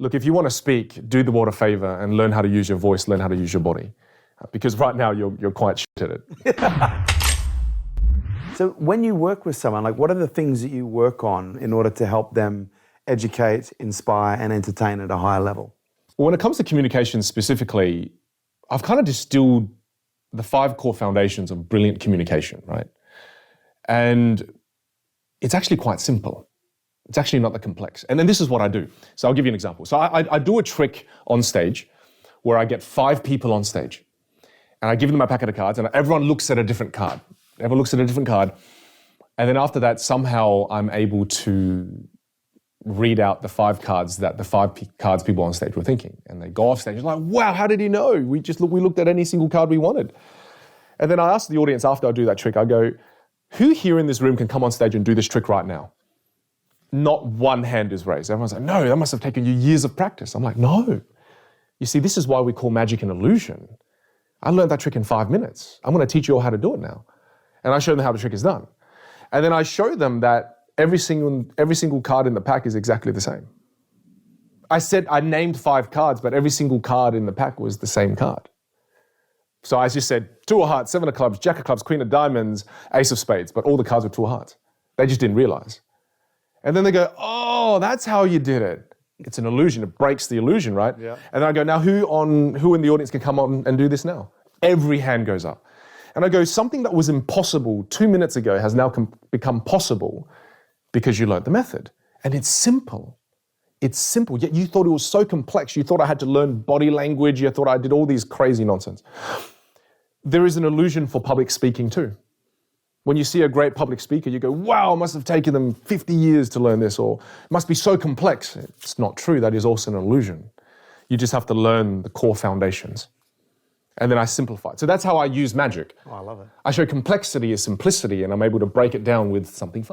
look, if you want to speak, do the world a favor and learn how to use your voice, learn how to use your body. Because right now you're quite shit at it. So when you work with someone, like what are the things that you work on in order to help them educate, inspire, and entertain at a higher level? Well, when it comes to communication specifically, I've kind of distilled the 5 core foundations of brilliant communication, right? And it's actually quite simple. It's actually not that complex. And then this is what I do. So I'll give you an example. So I do a trick on stage where I get 5 people on stage and I give them a packet of cards and everyone looks at a different card. Everyone looks at a different card. And then after that, somehow I'm able to read out the 5 cards that the 5 cards people on stage were thinking. And they go off stage, it's like, wow, how did he know? We looked at any single card we wanted. And then I ask the audience after I do that trick, I go, who here in this room can come on stage and do this trick right now? Not one hand is raised. Everyone's like, no, that must have taken you years of practice. I'm like, no. You see, this is why we call magic an illusion. I learned that trick in 5 minutes. I'm going to teach you all how to do it now. And I show them how the trick is done. And then I show them that every single card in the pack is exactly the same. I named 5 cards, but every single card in the pack was the same card. So I just said 2 of hearts, 7 of clubs, jack of clubs, queen of diamonds, ace of spades, but all the cards were 2 of hearts. They just didn't realize. And then they go, oh, that's how you did it. It's an illusion. It breaks the illusion, right? Yeah. And then I go, now who in the audience can come on and do this now? Every hand goes up. And I go, something that was impossible 2 minutes ago has now become possible because you learned the method. And it's simple. It's simple, yet you thought it was so complex. You thought I had to learn body language. You thought I did all these crazy nonsense. There is an illusion for public speaking too. When you see a great public speaker, you go, wow, it must have taken them 50 years to learn this, or it must be so complex. It's not true. That is also an illusion. You just have to learn the core foundations. And then I simplify it. So that's how I use magic. Oh, I love it. I show complexity as simplicity, and I'm able to break it down with something fun.